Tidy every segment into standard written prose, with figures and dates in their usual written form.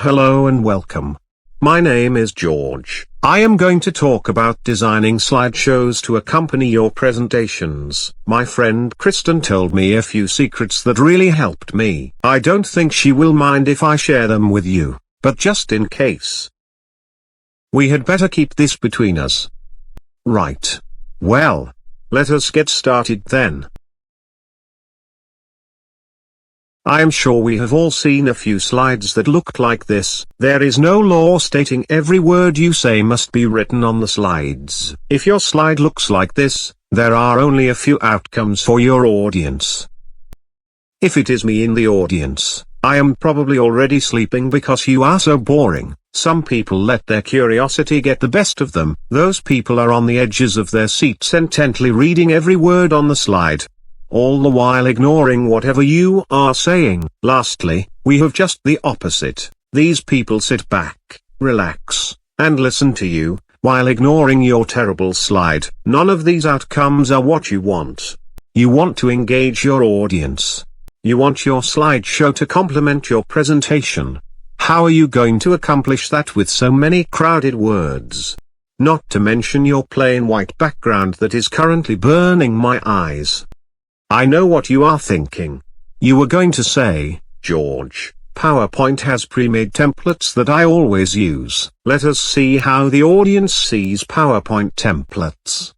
Hello and welcome. My name is George. I am going to talk about designing slideshows to accompany your presentations. My friend Kristen told me a few secrets that really helped me. I don't think she will mind if I share them with you, but just in case, we had better keep this between us. Right. Well, let us get started then. I am sure we have all seen a few slides that looked like this. There is no law stating every word you say must be written on the slides. If your slide looks like this, there are only a few outcomes for your audience. If it is me in the audience, I am probably already sleeping because you are so boring. Some people let their curiosity get the best of them. Those people are on the edges of their seats intently reading every word on the slide, all the while ignoring whatever you are saying. Lastly, we have just the opposite. These people sit back, relax, and listen to you, while ignoring your terrible slide. None of these outcomes are what you want. You want to engage your audience. You want your slideshow to complement your presentation. How are you going to accomplish that with so many crowded words? Not to mention your plain white background that is currently burning my eyes. I know what you are thinking. You were going to say, George, PowerPoint has pre-made templates that I always use. Let us see how the audience sees PowerPoint templates.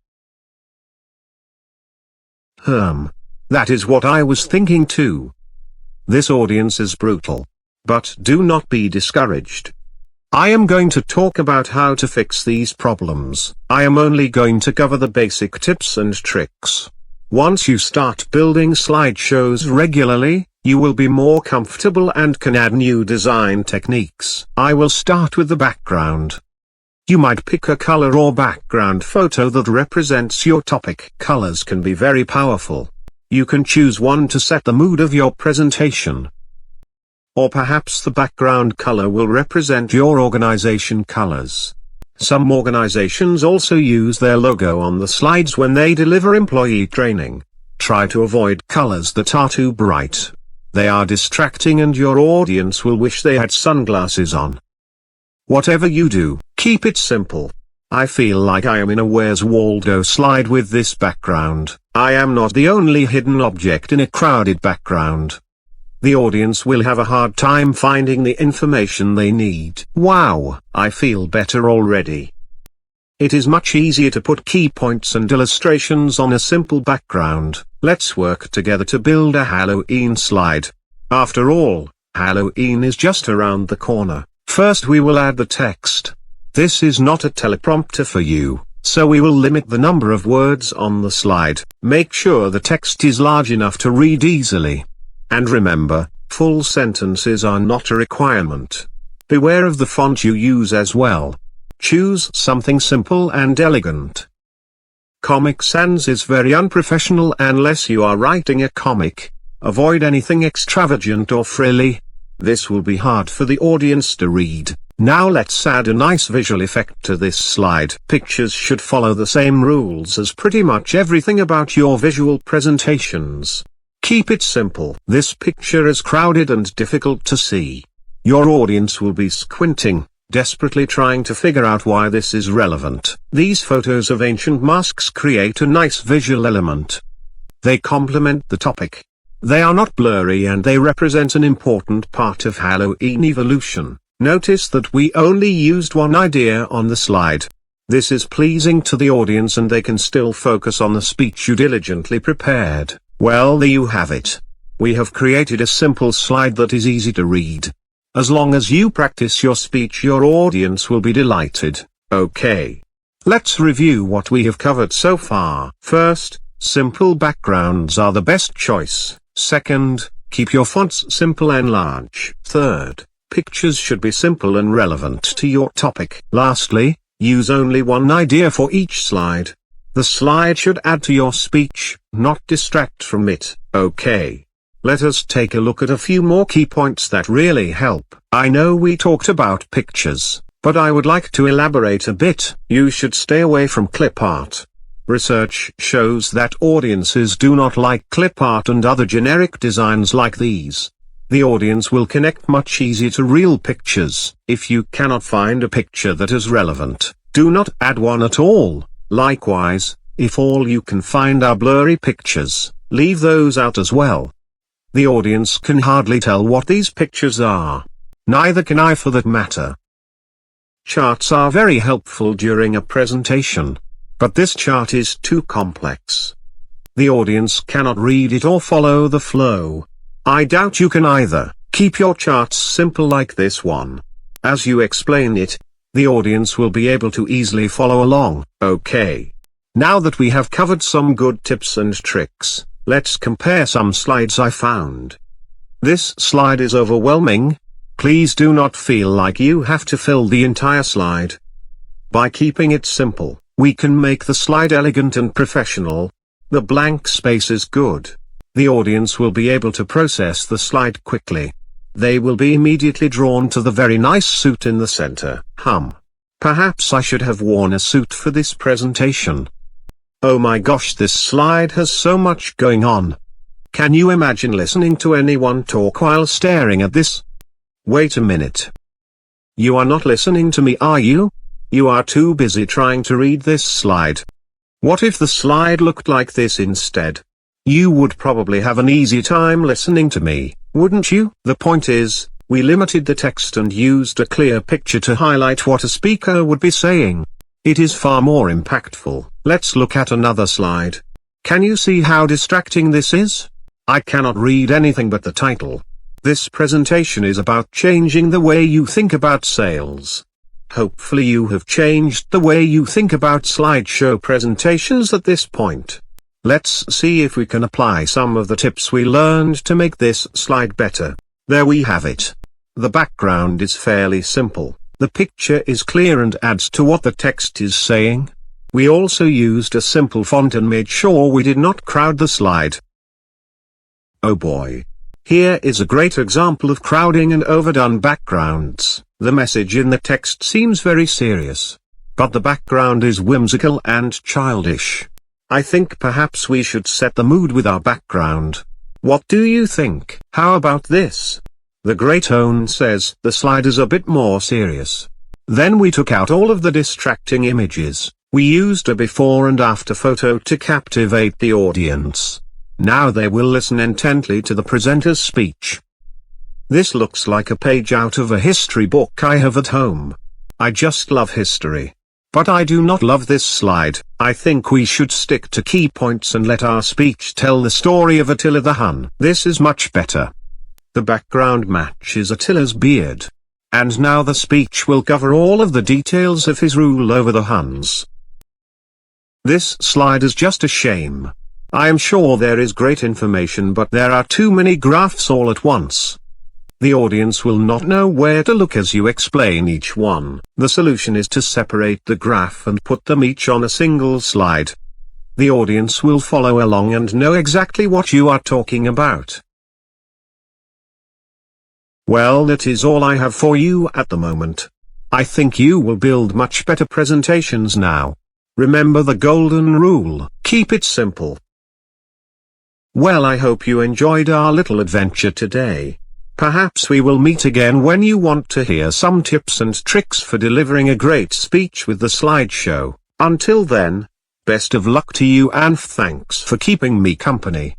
That is what I was thinking too. This audience is brutal. But do not be discouraged. I am going to talk about how to fix these problems. I am only going to cover the basic tips and tricks. Once you start building slideshows regularly, you will be more comfortable and can add new design techniques. I will start with the background. You might pick a color or background photo that represents your topic. Colors can be very powerful. You can choose one to set the mood of your presentation. Or perhaps the background color will represent your organization colors. Some organizations also use their logo on the slides when they deliver employee training. Try to avoid colors that are too bright. They are distracting and your audience will wish they had sunglasses on. Whatever you do, keep it simple. I feel like I am in a Where's Waldo slide with this background. I am not the only hidden object in a crowded background. The audience will have a hard time finding the information they need. Wow, I feel better already. It is much easier to put key points and illustrations on a simple background. Let's work together to build a Halloween slide. After all, Halloween is just around the corner. First we will add the text. This is not a teleprompter for you, so we will limit the number of words on the slide. Make sure the text is large enough to read easily. And remember, full sentences are not a requirement. Beware of the font you use as well. Choose something simple and elegant. Comic Sans is very unprofessional unless you are writing a comic. Avoid anything extravagant or frilly. This will be hard for the audience to read. Now let's add a nice visual effect to this slide. Pictures should follow the same rules as pretty much everything about your visual presentations. Keep it simple. This picture is crowded and difficult to see. Your audience will be squinting, desperately trying to figure out why this is relevant. These photos of ancient masks create a nice visual element. They complement the topic. They are not blurry and they represent an important part of Halloween evolution. Notice that we only used one idea on the slide. This is pleasing to the audience and they can still focus on the speech you diligently prepared. Well, there you have it. We have created a simple slide that is easy to read. As long as you practice your speech, your audience will be delighted. Okay. Let's review what we have covered so far. First, simple backgrounds are the best choice. Second, keep your fonts simple and large. Third, pictures should be simple and relevant to your topic. Lastly, use only one idea for each slide. The slide should add to your speech, not distract from it. Okay. Let us take a look at a few more key points that really help. I know we talked about pictures, but I would like to elaborate a bit. You should stay away from clip art. Research shows that audiences do not like clip art and other generic designs like these. The audience will connect much easier to real pictures. If you cannot find a picture that is relevant, do not add one at all. Likewise, if all you can find are blurry pictures, leave those out as well. The audience can hardly tell what these pictures are. Neither can I for that matter. Charts are very helpful during a presentation, but this chart is too complex. The audience cannot read it or follow the flow. I doubt you can either. Keep your charts simple like this one. As you explain it, the audience will be able to easily follow along. Okay. Now that we have covered some good tips and tricks, let's compare some slides I found. This slide is overwhelming. Please do not feel like you have to fill the entire slide. By keeping it simple, we can make the slide elegant and professional. The blank space is good. The audience will be able to process the slide quickly. They will be immediately drawn to the very nice suit in the center. Perhaps I should have worn a suit for this presentation. Oh my gosh, this slide has so much going on. Can you imagine listening to anyone talk while staring at this? Wait a minute. You are not listening to me, are you? You are too busy trying to read this slide. What if the slide looked like this instead? You would probably have an easy time listening to me, wouldn't you? The point is, we limited the text and used a clear picture to highlight what a speaker would be saying. It is far more impactful. Let's look at another slide. Can you see how distracting this is? I cannot read anything but the title. This presentation is about changing the way you think about sales. Hopefully you have changed the way you think about slideshow presentations at this point. Let's see if we can apply some of the tips we learned to make this slide better. There we have it. The background is fairly simple. The picture is clear and adds to what the text is saying. We also used a simple font and made sure we did not crowd the slide. Oh boy. Here is a great example of crowding and overdone backgrounds. The message in the text seems very serious, but the background is whimsical and childish. I think perhaps we should set the mood with our background. What do you think? How about this? The great Owen says the slide is a bit more serious. Then we took out all of the distracting images. We used a before and after photo to captivate the audience. Now they will listen intently to the presenter's speech. This looks like a page out of a history book I have at home. I just love history. But I do not love this slide. I think we should stick to key points and let our speech tell the story of Attila the Hun. This is much better. The background matches Attila's beard. And now the speech will cover all of the details of his rule over the Huns. This slide is just a shame. I am sure there is great information, but there are too many graphs all at once. The audience will not know where to look as you explain each one. The solution is to separate the graph and put them each on a single slide. The audience will follow along and know exactly what you are talking about. Well, that is all I have for you at the moment. I think you will build much better presentations now. Remember the golden rule: keep it simple. Well, I hope you enjoyed our little adventure today. Perhaps we will meet again when you want to hear some tips and tricks for delivering a great speech with the slideshow. Until then, best of luck to you and thanks for keeping me company.